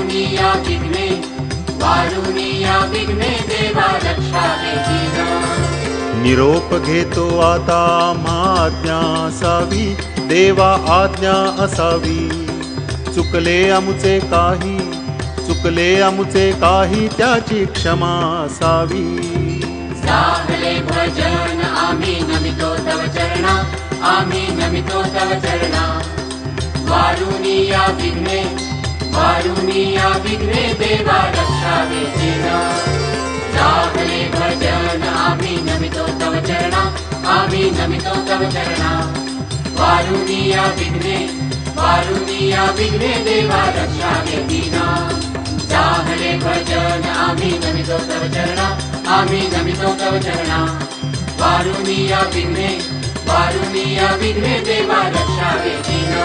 वारुनिया विघ्ने वारुनिया विघ्ने देवा रक्षावे दीना। निरोप घेतो आता आज्ञा असावी देवा आज्ञा असावी। चुकले आमुचे काही त्याची क्षमा असावी। साहले भजन आम्ही नमितो तव चरणा आम्ही नमितो तव चरणा। वारुनिया विघ्ने देवा रक्षावे दीना। साहले भजन आम्ही नमितो तव चरणा आम्ही नमितो तव चरणा। वारुनिया विघ्ने देवा रक्षावे दीना। साहले भजन आम्ही नमितो तव चरणा आम्ही नमितो तव चरणा। वारुनिया विघ्ने देवा रक्षावे दीना।